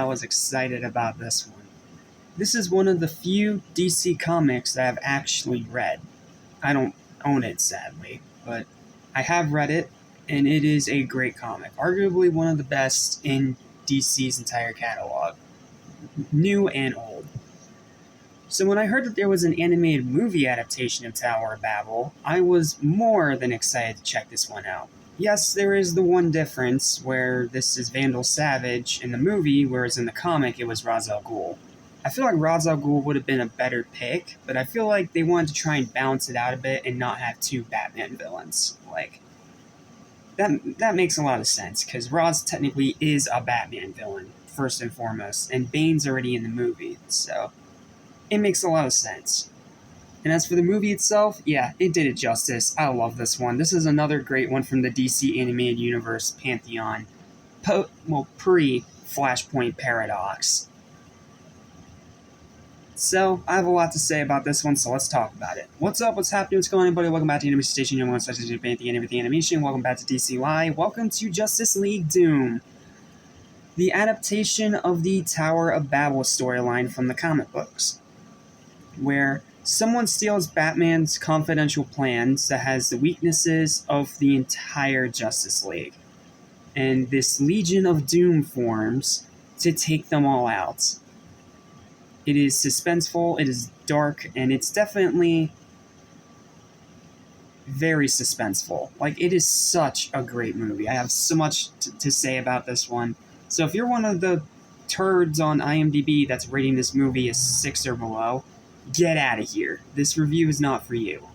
was excited about this one. This is one of the few DC comics that I've actually read. I don't own it, sadly, but I have read it, and it is a great comic. Arguably one of the best in DC's entire catalog, new and old. So when I heard that there was an animated movie adaptation of Tower of Babel, I was more than excited to check this one out. Yes, there is the one difference where this is Vandal Savage in the movie, whereas in the comic it was Ra's al Ghul. I feel like Ra's al Ghul would have been a better pick, but I feel like they wanted to try and balance it out a bit and not have two Batman villains. That makes a lot of sense, because Ra's technically is a Batman villain, first and foremost, and Bane's already in the movie, so it makes a lot of sense. And as for the movie itself, yeah, it did it justice. I love this one. This is another great one from the DC Animated Universe pantheon, pre-Flashpoint Paradox. So, I have a lot to say about this one, so let's talk about it. What's up? What's happening? What's going on, everybody? Welcome back to Animation Station. You're one such as everything animation. Welcome back to DC Live. Welcome to Justice League Doom, the adaptation of the Tower of Babel storyline from the comic books, where someone steals Batman's confidential plans that has the weaknesses of the entire Justice League, and this Legion of Doom forms to take them all out. It is suspenseful, it is dark, and it's definitely very suspenseful. It is such a great movie. I have so much to say about this one. So if you're one of the turds on IMDb that's rating this movie as 6 or below, get out of here. This review is not for you.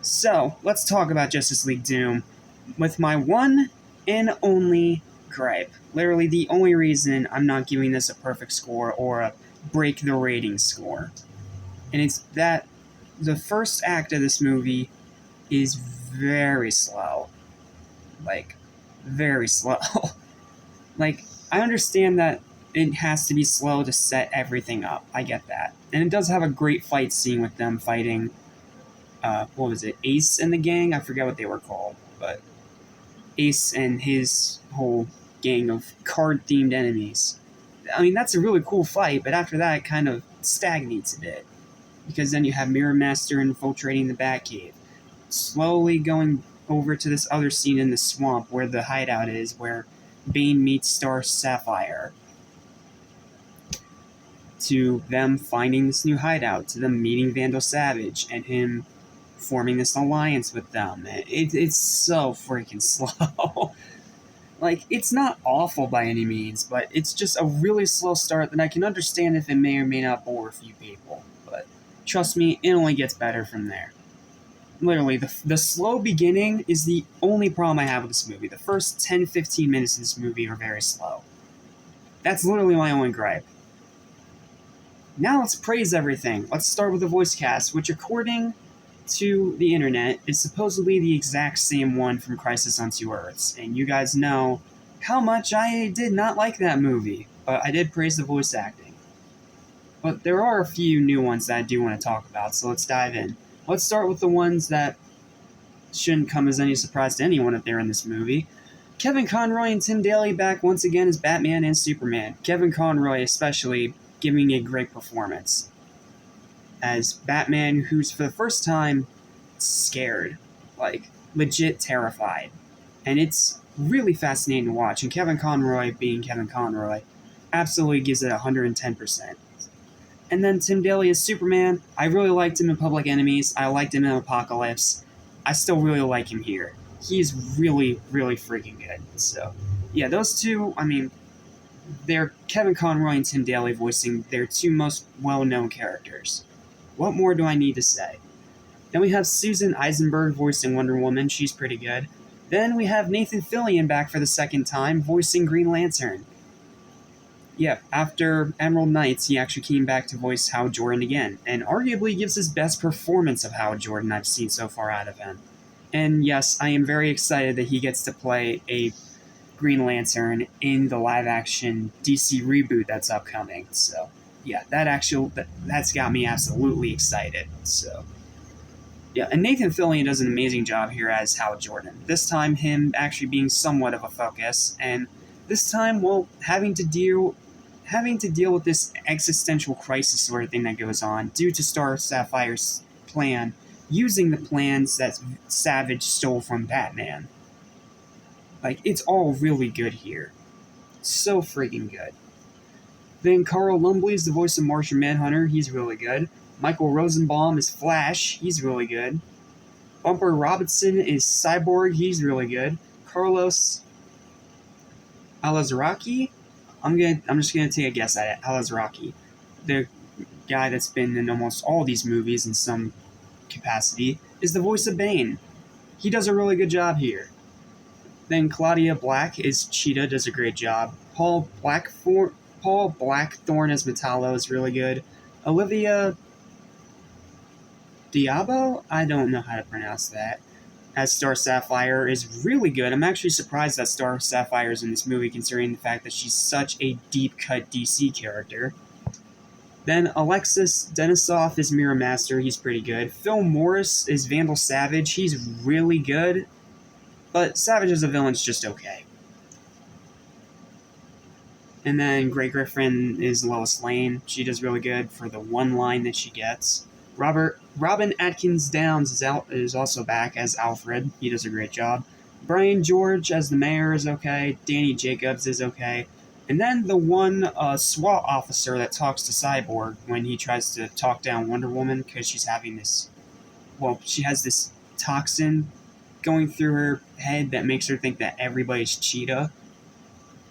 So, let's talk about Justice League Doom with my one and only gripe. Literally the only reason I'm not giving this a perfect score or a break the rating score. And it's that the first act of this movie is very slow. Very slow. I understand that it has to be slow to set everything up. I get that. And it does have a great fight scene with them fighting, Ace and the gang? I forget what they were called, but Ace and his whole gang of card-themed enemies. I mean, that's a really cool fight, but after that, it kind of stagnates a bit. Because then you have Mirror Master infiltrating the Batcave, slowly going over to this other scene in the swamp where the hideout is, where Bane meets Star Sapphire, to them finding this new hideout, to them meeting Vandal Savage, and him forming this alliance with them. It's so freaking slow. It's not awful by any means, but it's just a really slow start that I can understand if it may or may not bore a few people. But trust me, it only gets better from there. Literally, the slow beginning is the only problem I have with this movie. The first 10-15 minutes of this movie are very slow. That's literally my only gripe. Now let's praise everything. Let's start with the voice cast, which according to the internet is supposedly the exact same one from Crisis on Two Earths. And you guys know how much I did not like that movie, but I did praise the voice acting. But there are a few new ones that I do want to talk about, so let's dive in. Let's start with the ones that shouldn't come as any surprise to anyone if they're in this movie. Kevin Conroy and Tim Daly back once again as Batman and Superman. Kevin Conroy especially giving a great performance as Batman, who's for the first time scared, legit terrified. And it's really fascinating to watch, and Kevin Conroy, being Kevin Conroy, absolutely gives it 110%. And then Tim Daly as Superman, I really liked him in Public Enemies, I liked him in Apocalypse, I still really like him here. He's really, really freaking good. So, yeah, those two, they're Kevin Conroy and Tim Daly voicing their two most well-known characters. What more do I need to say? Then we have Susan Eisenberg voicing Wonder Woman. She's pretty good. Then we have Nathan Fillion back for the second time voicing Green Lantern. Yeah, after Emerald Knights, he actually came back to voice Hal Jordan again, and arguably gives his best performance of Hal Jordan I've seen so far out of him. And yes, I am very excited that he gets to play a Green Lantern in the live-action DC reboot that's upcoming. So, yeah, that's got me absolutely excited. So, yeah, and Nathan Fillion does an amazing job here as Hal Jordan. This time, him actually being somewhat of a focus, and this time, having to deal having to deal with this existential crisis sort of thing that goes on due to Star Sapphire's plan, using the plans that Savage stole from Batman. Like, it's all really good here. So freaking good. Then Carl Lumbly is the voice of Martian Manhunter. He's really good. Michael Rosenbaum is Flash. He's really good. Bumper Robinson is Cyborg. He's really good. Carlos Alazraki. I'm just gonna take a guess at it. Alazraki, the guy that's been in almost all these movies in some capacity, is the voice of Bane. He does a really good job here. Then Claudia Black is Cheetah, does a great job. Paul Blackthorne as Metallo is really good. Olivia Diabo, I don't know how to pronounce that, as Star Sapphire is really good. I'm actually surprised that Star Sapphire is in this movie, considering the fact that she's such a deep-cut DC character. Then Alexis Denisoff is Mirror Master. He's pretty good. Phil Morris is Vandal Savage. He's really good, but Savage as a villain is just okay. And then Grey Griffin is Lois Lane. She does really good for the one line that she gets. Robin Atkins Downs is also back as Alfred. He does a great job. Brian George as the mayor is okay. Danny Jacobs is okay. And then the one SWAT officer that talks to Cyborg when he tries to talk down Wonder Woman because she's having this... Well, she has this toxin going through her head that makes her think that everybody's Cheetah,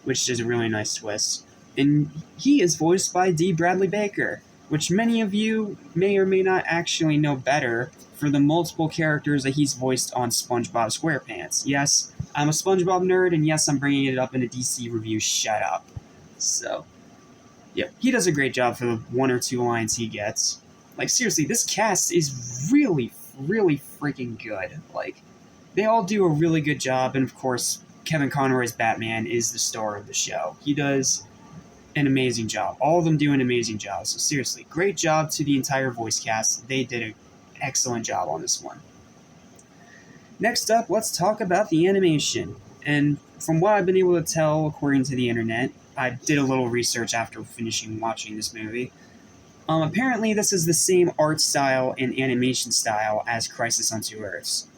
which is a really nice twist. And he is voiced by D. Bradley Baker, which many of you may or may not actually know better for the multiple characters that he's voiced on SpongeBob SquarePants. Yes, I'm a SpongeBob nerd, and yes, I'm bringing it up in a DC review. Shut up. So, yeah, he does a great job for the one or two lines he gets. Like, seriously, this cast is really, really freaking good. Like, they all do a really good job, and of course, Kevin Conroy's Batman is the star of the show. He does an amazing job. All of them do an amazing job. So seriously, great job to the entire voice cast. They did an excellent job on this one. Next up, let's talk about the animation. And from what I've been able to tell, according to the internet, I did a little research after finishing watching this movie. Apparently, this is the same art style and animation style as Crisis on Two Earths.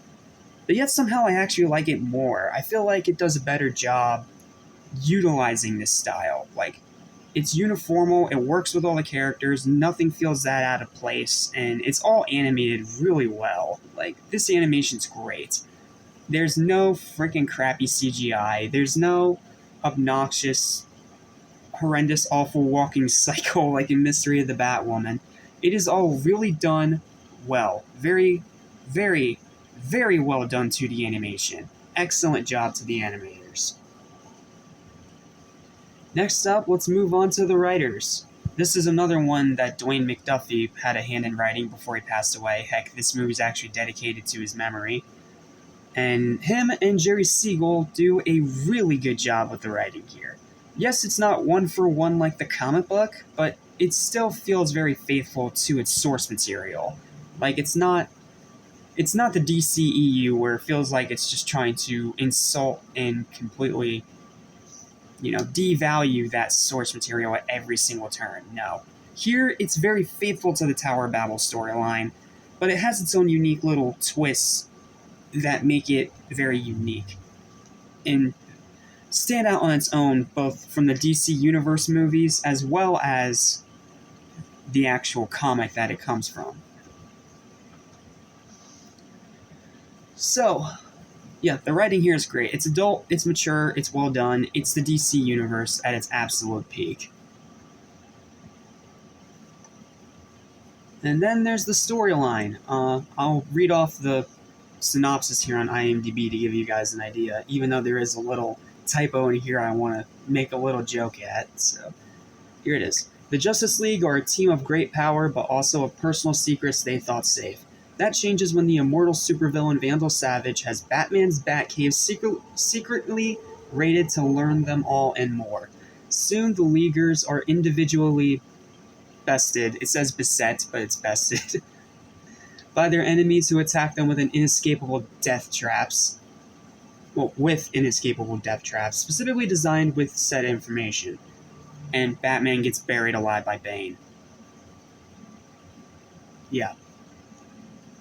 But yet somehow I actually like it more. I feel like it does a better job utilizing this style. Like, it's uniformal, it works with all the characters, nothing feels that out of place, and it's all animated really well. Like, this animation's great. There's no freaking crappy CGI, there's no obnoxious, horrendous, awful walking cycle like in Mystery of the Batwoman. It is all really done well. Very, very, very well done to the animation. Excellent job to the animators. Next up, let's move on to the writers. This is another one that Dwayne McDuffie had a hand in writing before he passed away. Heck, this movie's actually dedicated to his memory. And him and Jerry Siegel do a really good job with the writing here. Yes, it's not one for one like the comic book, but it still feels very faithful to its source material. Like, it's not the DCEU where it feels like it's just trying to insult and completely, devalue that source material at every single turn. No. Here, it's very faithful to the Tower of Babel storyline, but it has its own unique little twists that make it very unique and stand out on its own, both from the DC Universe movies as well as the actual comic that it comes from. So, yeah, the writing here is great. It's adult, it's mature, it's well done. It's the DC Universe at its absolute peak. And then there's the storyline. I'll read off the synopsis here on IMDb to give you guys an idea, even though there is a little typo in here I want to make a little joke at. So, here it is. The Justice League are a team of great power, but also of personal secrets they thought safe. That changes when the immortal supervillain Vandal Savage has Batman's Batcave secretly raided to learn them all and more. Soon the Leaguers are individually bested. It says beset, but it's bested. By their enemies who attack them with inescapable death traps. Well, with inescapable death traps, specifically designed with said information. and Batman gets buried alive by Bane. Yeah,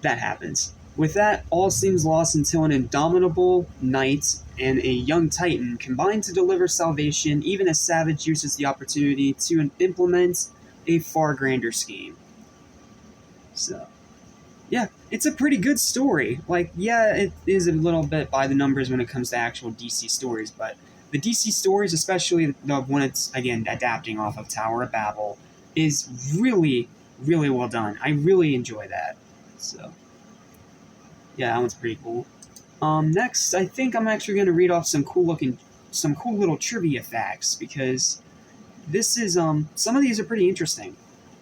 that happens. With that, all seems lost until an indomitable knight and a young titan combine to deliver salvation, even as Savage uses the opportunity to implement a far grander scheme. So, yeah, it's a pretty good story. Like, yeah, it is a little bit by the numbers when it comes to actual DC stories, but the DC stories, especially the one it's, again, adapting off of Tower of Babel, is really, really well done. I really enjoy that. So, yeah, that one's pretty cool. Next, I think I'm actually going to read off some some cool little trivia facts because this is some of these are pretty interesting.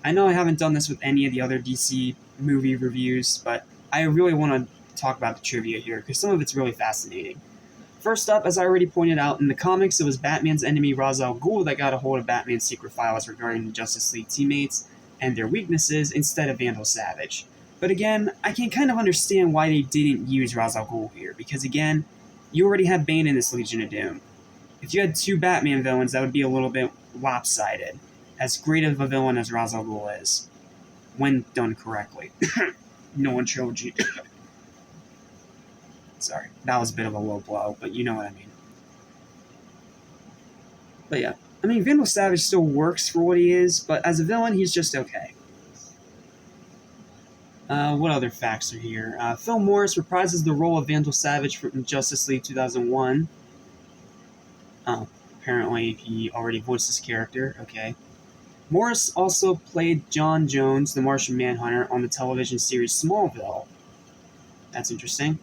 I know I haven't done this with any of the other DC movie reviews, but I really want to talk about the trivia here because some of it's really fascinating. First up, as I already pointed out, in the comics, it was Batman's enemy Ra's al Ghul that got a hold of Batman's secret files regarding the Justice League teammates and their weaknesses instead of Vandal Savage. But again, I can kind of understand why they didn't use Ra's al Ghul here, because again, you already have Bane in this Legion of Doom. If you had two Batman villains, that would be a little bit lopsided, as great of a villain as Ra's al Ghul is, when done correctly. Nolan Trilogy. Sorry, that was a bit of a low blow, but you know what I mean. But yeah, I mean, Vandal Savage still works for what he is, but as a villain, he's just okay. What other facts are here? Phil Morris reprises the role of Vandal Savage from Justice League 2001. Oh, apparently he already voiced this character. Okay. Morris also played John Jones, the Martian Manhunter, on the television series Smallville. That's interesting.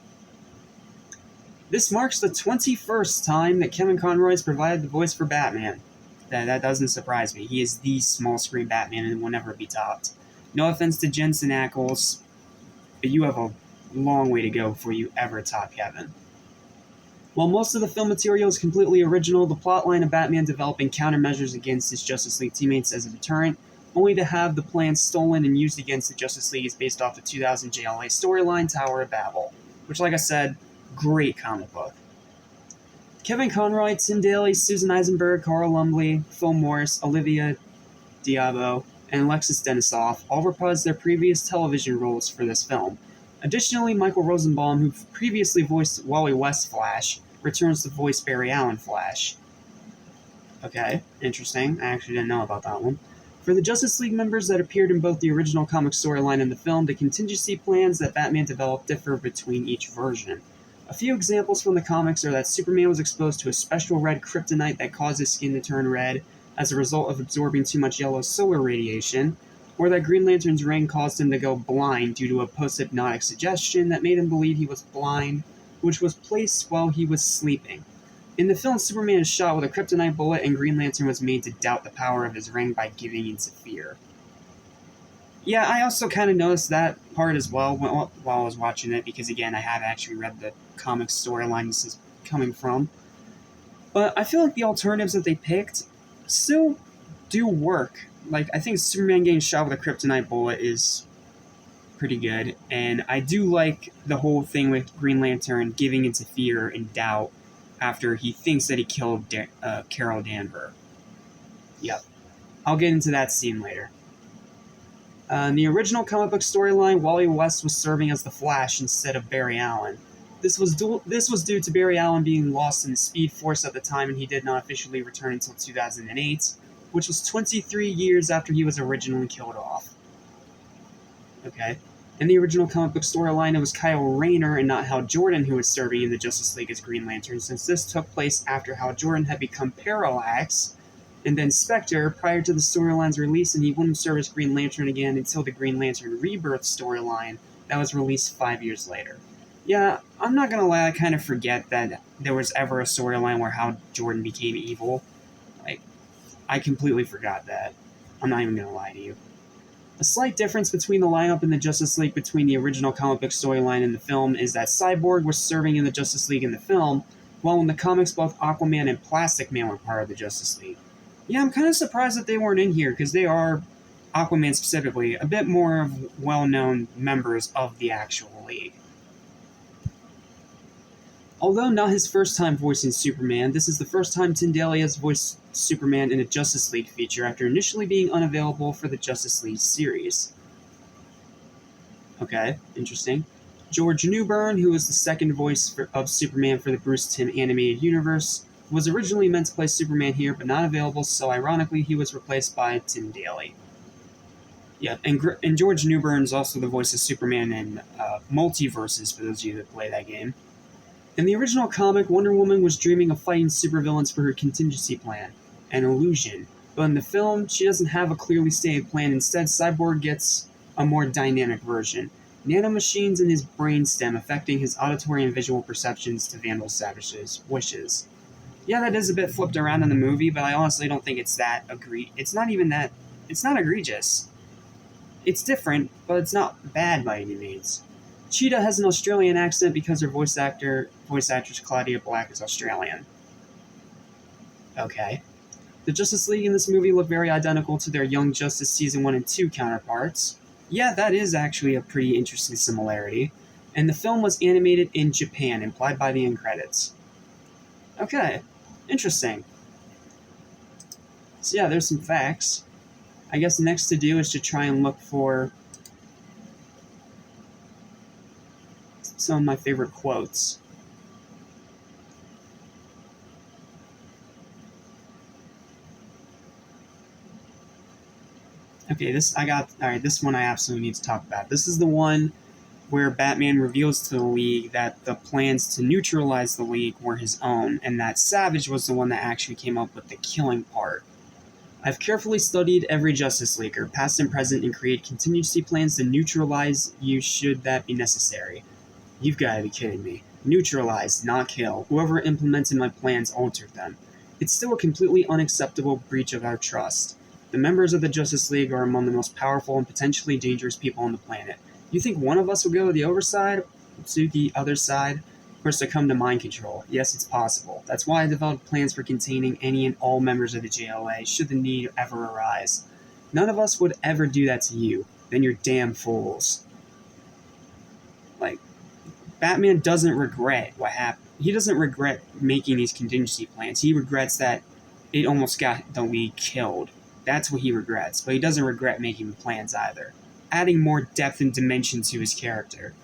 This marks the 21st time that Kevin Conroy has provided the voice for Batman. That doesn't surprise me. He is the small screen Batman and will never be topped. No offense to Jensen Ackles, but you have a long way to go before you ever top Kevin. While most of the film material is completely original, the plotline of Batman developing countermeasures against his Justice League teammates as a deterrent, only to have the plan stolen and used against the Justice League, is based off the 2000 JLA storyline Tower of Babel, which, like I said, great comic book. Kevin Conroy, Tim Daly, Susan Eisenberg, Carl Lumbly, Phil Morris, Olivia Diabo, and Alexis Denisoff all reprised their previous television roles for this film. Additionally, Michael Rosenbaum, who previously voiced Wally West Flash, returns to voice Barry Allen Flash. Okay, interesting. I actually didn't know about that one. For the Justice League members that appeared in both the original comic storyline and the film, the contingency plans that Batman developed differ between each version. A few examples from the comics are that Superman was exposed to a special red kryptonite that caused his skin to turn red as a result of absorbing too much yellow solar radiation, or that Green Lantern's ring caused him to go blind due to a post-hypnotic suggestion that made him believe he was blind, which was placed while he was sleeping. In the film, Superman is shot with a kryptonite bullet, and Green Lantern was made to doubt the power of his ring by giving into fear. Yeah, I also kind of noticed that part as well while I was watching it, because again, I have actually read the comic storyline this is coming from. But I feel like the alternatives that they picked still do work. Like, I think Superman getting shot with a kryptonite bullet is pretty good, and I do like the whole thing with Green Lantern giving into fear and doubt after he thinks that he killed Carol Danvers. Yep. I'll get into that scene later. In the original comic book storyline, Wally West was serving as the Flash instead of Barry Allen. This was due to Barry Allen being lost in the Speed Force at the time, and he did not officially return until 2008, which was 23 years after he was originally killed off. Okay. In the original comic book storyline, it was Kyle Rayner and not Hal Jordan who was serving in the Justice League as Green Lantern, since this took place after Hal Jordan had become Parallax and then Spectre prior to the storyline's release, and he wouldn't serve as Green Lantern again until the Green Lantern Rebirth storyline that was released 5 years later. Yeah, I'm not gonna lie, I kind of forget that there was ever a storyline where Hal Jordan became evil. Like, I completely forgot that. I'm not even gonna lie to you. A slight difference between the lineup in the Justice League between the original comic book storyline and the film is that Cyborg was serving in the Justice League in the film, while in the comics both Aquaman and Plastic Man were part of the Justice League. Yeah, I'm kind of surprised that they weren't in here, because they are, Aquaman specifically, a bit more well-known members of the actual League. Although not his first time voicing Superman, this is the first time Tim Daly has voiced Superman in a Justice League feature after initially being unavailable for the Justice League series. Okay, interesting. George Newbern, who was the second voice of Superman for the Bruce Timm animated universe, was originally meant to play Superman here, but not available, so ironically he was replaced by Tim Daly. Yeah, and George Newbern is also the voice of Superman in Multiverses, for those of you that play that game. In the original comic, Wonder Woman was dreaming of fighting supervillains for her contingency plan, an illusion. But in the film, she doesn't have a clearly stated plan. Instead, Cyborg gets a more dynamic version. Nanomachines in his brainstem affecting his auditory and visual perceptions to Vandal Savage's wishes. Yeah, that is a bit flipped around in the movie, but I honestly don't think it's that It's not even that. It's not egregious. It's different, but it's not bad by any means. Cheetah has an Australian accent because her voice actress Claudia Black is Australian. Okay. The Justice League in this movie look very identical to their Young Justice Season 1 and 2 counterparts. Yeah, that is actually a pretty interesting similarity. And the film was animated in Japan, implied by the end credits. Okay, interesting. So yeah, there's some facts. I guess the next to do is to try and look for some of my favorite quotes. Okay, this one I absolutely need to talk about. This is the one where Batman reveals to the League that the plans to neutralize the League were his own, and that Savage was the one that actually came up with the killing part. I've carefully studied every Justice Leaguer, past and present, and create contingency plans to neutralize you should that be necessary. You've got to be kidding me. Neutralize, not kill. Whoever implemented my plans altered them. It's still a completely unacceptable breach of our trust. The members of the Justice League are among the most powerful and potentially dangerous people on the planet. You think one of us will go to the other side, or succumb to mind control? Yes, it's possible. That's why I developed plans for containing any and all members of the JLA, should the need ever arise. None of us would ever do that to you. Then you're damn fools. Like, Batman doesn't regret what happened. He doesn't regret making these contingency plans. He regrets that it almost got the League killed. That's what he regrets, but he doesn't regret making the plans either. Adding more depth and dimension to his character.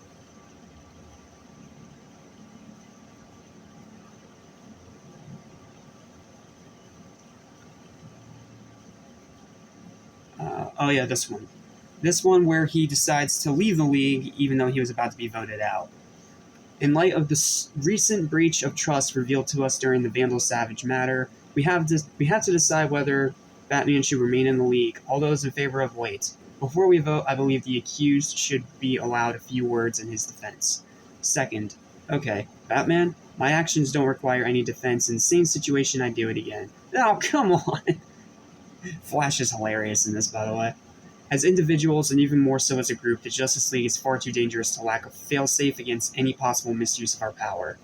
Oh yeah, this one. This one where he decides to leave the League even though he was about to be voted out. In light of this recent breach of trust revealed to us during the Vandal Savage matter, we have to decide whether Batman should remain in the League. All those in favor of wait. Before we vote, I believe the accused should be allowed a few words in his defense. Second, okay, Batman, my actions don't require any defense. In the same situation, I'd do it again. Oh, come on! Flash is hilarious in this, by the way. As individuals, and even more so as a group, the Justice League is far too dangerous to lack a failsafe against any possible misuse of our power.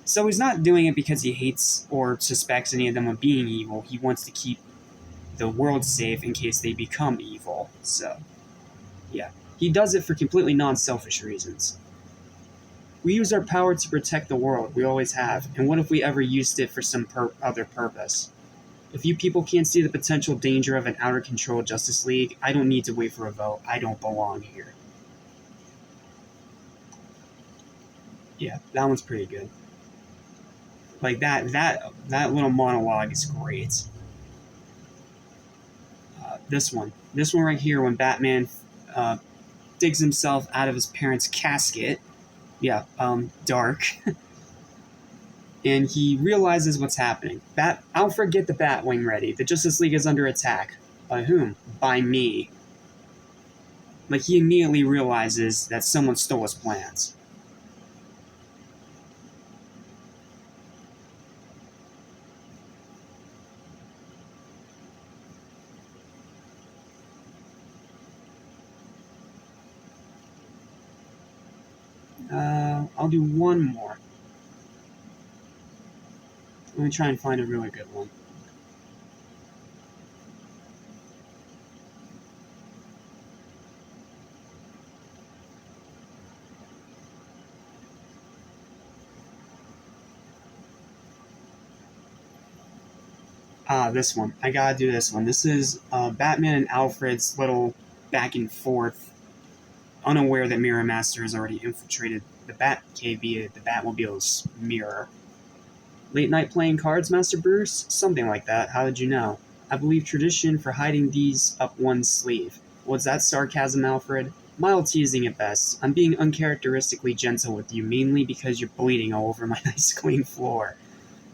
So he's not doing it because he hates or suspects any of them of being evil. He wants to keep the world safe in case they become evil. So, yeah. He does it for completely non-selfish reasons. We use our power to protect the world. We always have. And what if we ever used it for some other purpose? If you people can't see the potential danger of an out-of-control Justice League, I don't need to wait for a vote. I don't belong here. Yeah, that one's pretty good. Like, that little monologue is great. This one right here, when Batman digs himself out of his parents' casket. Yeah, dark. And he realizes what's happening. Alfred, get the Batwing ready. The Justice League is under attack. By whom? By me. Like, he immediately realizes that someone stole his plans. I'll do one more. Let me try and find a really good one. This one. I gotta do this one. This is Batman and Alfred's little back and forth, unaware that Mirror Master has already infiltrated the Batcave via the Batmobile's mirror. Late night playing cards, Master Bruce? Something like that. How did you know? I believe tradition for hiding these up one's sleeve. Was that sarcasm, Alfred? Mild teasing at best. I'm being uncharacteristically gentle with you, mainly because you're bleeding all over my nice clean floor.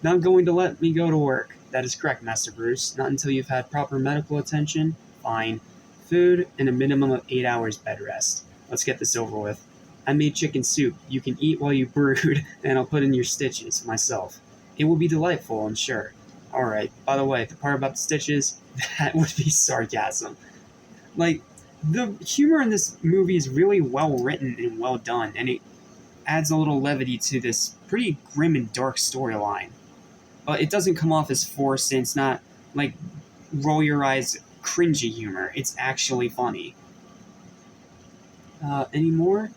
Not going to let me go to work. That is correct, Master Bruce. Not until you've had proper medical attention. Fine. Food and a minimum of 8 hours bed rest. Let's get this over with. I made chicken soup. You can eat while you brood, and I'll put in your stitches myself. It will be delightful, I'm sure. Alright, by the way, the part about the stitches, that would be sarcasm. Like, the humor in this movie is really well written and well done, and it adds a little levity to this pretty grim and dark storyline. But it doesn't come off as forced, and it's not like roll your eyes cringy humor. It's actually funny. Any more?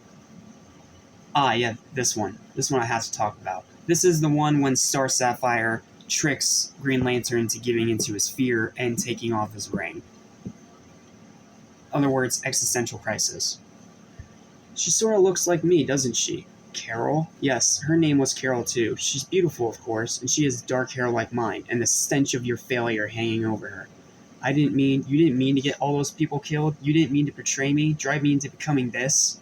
Yeah, this one. This one I have to talk about. This is the one when Star Sapphire tricks Green Lantern into giving into his fear and taking off his ring. In other words, existential crisis. She sort of looks like me, doesn't she? Carol? Yes, her name was Carol too. She's beautiful, of course, and she has dark hair like mine, and the stench of your failure hanging over her. You didn't mean to get all those people killed? You didn't mean to betray me, drive me into becoming this?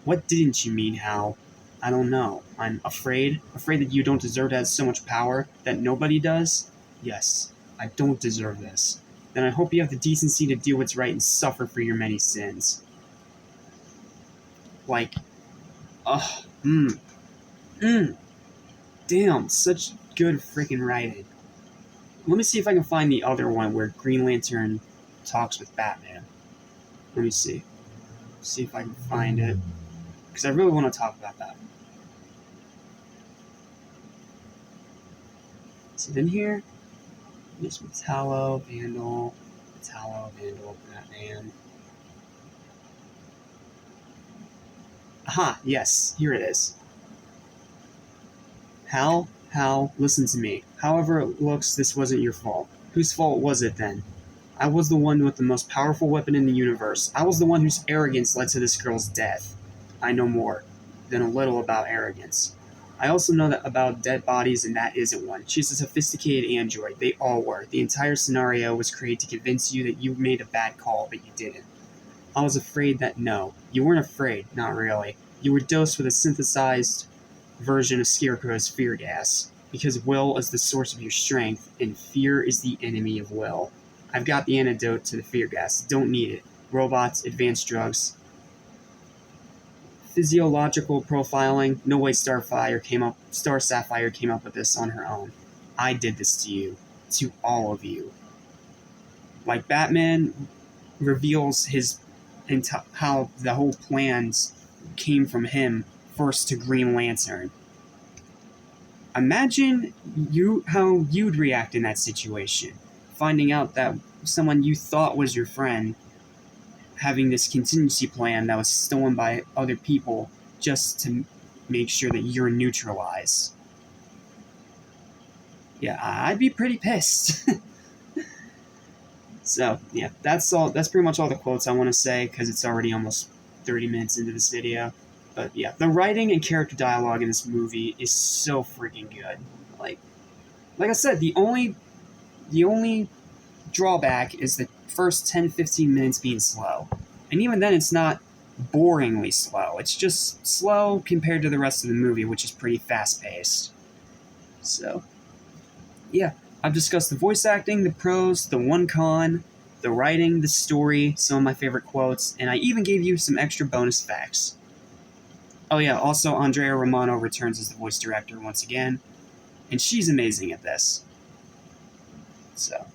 What didn't you mean, Hal? I don't know. I'm afraid that you don't deserve to have so much power, that nobody does? Yes, I don't deserve this. Then I hope you have the decency to do what's right and suffer for your many sins. Like, damn, such good freaking writing. Let me see if I can find the other one where Green Lantern talks with Batman. Let me see. See if I can find it. Because I really want to talk about that. Is it in here? There's Metallo, Vandal, Batman. Aha, yes, here it is. Hal, listen to me. However it looks, this wasn't your fault. Whose fault was it then? I was the one with the most powerful weapon in the universe. I was the one whose arrogance led to this girl's death. I know more than a little about arrogance. I also know that about dead bodies, and that isn't one. She's a sophisticated android. They all were. The entire scenario was created to convince you that you made a bad call, but you didn't. I was afraid that no. You weren't afraid, not really. You were dosed with a synthesized version of Scarecrow's fear gas, because will is the source of your strength, and fear is the enemy of will. I've got the antidote to the fear gas. Don't need it. Robots, advanced drugs, physiological profiling. No way Star Sapphire came up with this on her own. I did this to you. To all of you. Like, Batman reveals how the whole plans came from him first to Green Lantern. Imagine how you'd react in that situation, finding out that someone you thought was your friend having this contingency plan that was stolen by other people just to make sure that you're neutralized. Yeah, I'd be pretty pissed. So, yeah, that's pretty much all the quotes I want to say, because it's already almost 30 minutes into this video. But yeah, the writing and character dialogue in this movie is so freaking good. Like I said, the only drawback is the first 10-15 minutes being slow. And even then, it's not boringly slow. It's just slow compared to the rest of the movie, which is pretty fast-paced. So, yeah, I've discussed the voice acting, the pros, the one con, the writing, the story, some of my favorite quotes, and I even gave you some extra bonus facts. Oh yeah, also Andrea Romano returns as the voice director once again, and she's amazing at this. So,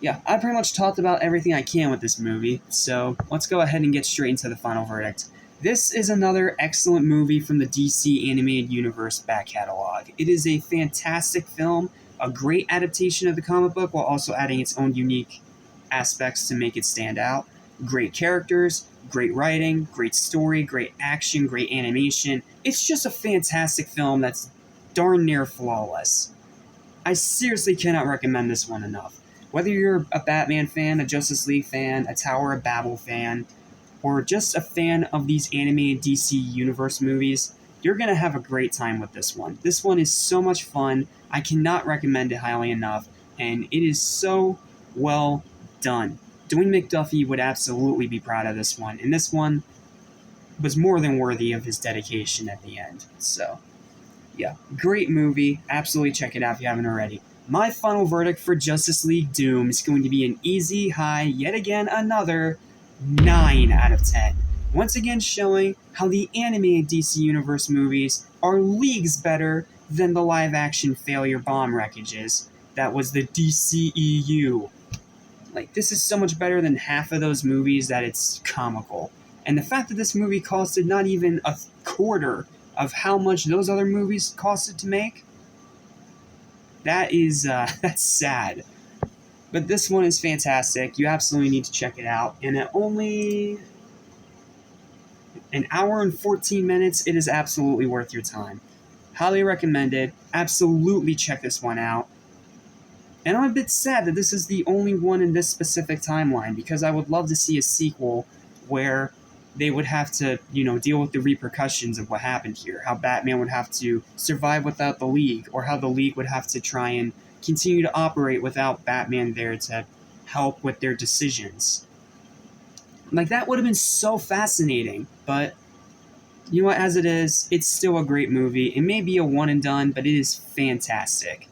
yeah, I pretty much talked about everything I can with this movie, so let's go ahead and get straight into the final verdict. This is another excellent movie from the DC Animated Universe back catalog. It is a fantastic film, a great adaptation of the comic book while also adding its own unique aspects to make it stand out. Great characters, great writing, great story, great action, great animation. It's just a fantastic film that's darn near flawless. I seriously cannot recommend this one enough. Whether you're a Batman fan, a Justice League fan, a Tower of Babel fan, or just a fan of these animated DC Universe movies, you're going to have a great time with this one. This one is so much fun. I cannot recommend it highly enough, and it is so well done. Dwayne McDuffie would absolutely be proud of this one, and this one was more than worthy of his dedication at the end. So, yeah, great movie. Absolutely check it out if you haven't already. My final verdict for Justice League Doom is going to be an easy, high, yet again another 9 out of 10. Once again showing how the animated DC Universe movies are leagues better than the live-action failure bomb wreckages that was the DCEU. Like, this is so much better than half of those movies that it's comical. And the fact that this movie costed not even a quarter of how much those other movies costed to make, that is, that's sad. But this one is fantastic. You absolutely need to check it out. And at only an hour and 14 minutes, it is absolutely worth your time. Highly recommended. Absolutely check this one out. And I'm a bit sad that this is the only one in this specific timeline, because I would love to see a sequel where they would have to, deal with the repercussions of what happened here. How Batman would have to survive without the League, or how the League would have to try and continue to operate without Batman there to help with their decisions. Like, that would have been so fascinating, but you know what, as it is, it's still a great movie. It may be a one and done, but it is fantastic.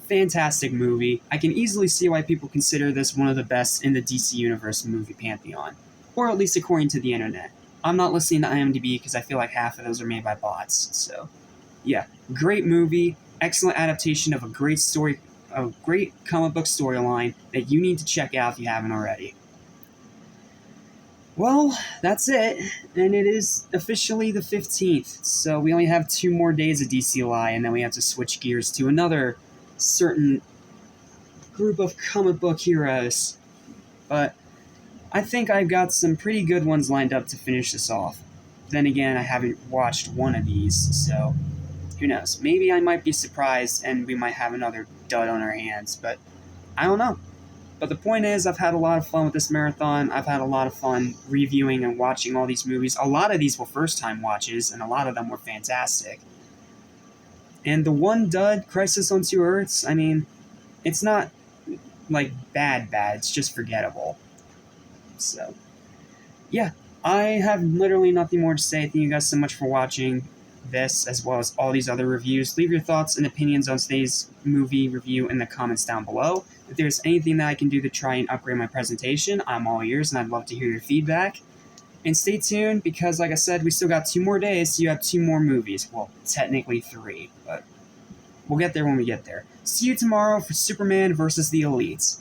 Fantastic movie. I can easily see why people consider this one of the best in the DC Universe movie pantheon, or at least according to the internet. I'm not listening to IMDb because I feel like half of those are made by bots. So, yeah, great movie, excellent adaptation of a great story, a great comic book storyline that you need to check out if you haven't already. Well, that's it, and it is officially the 15th, so we only have 2 more days of DCLI, and then we have to switch gears to another certain group of comic book heroes. But I think I've got some pretty good ones lined up to finish this off. Then again, I haven't watched one of these, so who knows? Maybe I might be surprised and we might have another dud on our hands, but I don't know. But the point is, I've had a lot of fun with this marathon. I've had a lot of fun reviewing and watching all these movies. A lot of these were first-time watches, and a lot of them were fantastic. And the one dud, Crisis on Two Earths, I mean, it's not, like, bad, it's just forgettable. So, yeah, I have literally nothing more to say. Thank you guys so much for watching this, as well as all these other reviews. Leave your thoughts and opinions on today's movie review in the comments down below. If there's anything that I can do to try and upgrade my presentation, I'm all ears, and I'd love to hear your feedback. And stay tuned, because like I said, we still got 2 more days, so you have 2 more movies. Well, technically 3, but we'll get there when we get there. See you tomorrow for Superman vs. the Elites.